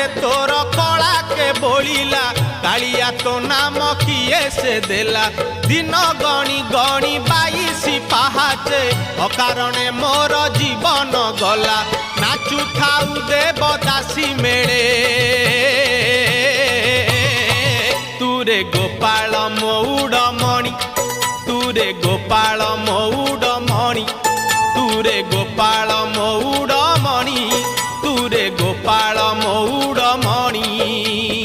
रे तोर कला के बोलिला कालिया तो नाम किए से देला दिन गणी गणी 22 पाहाचे अकारणे मोर जीवन गला नाचु थाउ देवदासी मेले तुरे गोपाल मौड़मणि तुरे गोपाल मौड़मणि तुरे गोपाल मौड़मणि तुरे गोपाल मौड़मणि।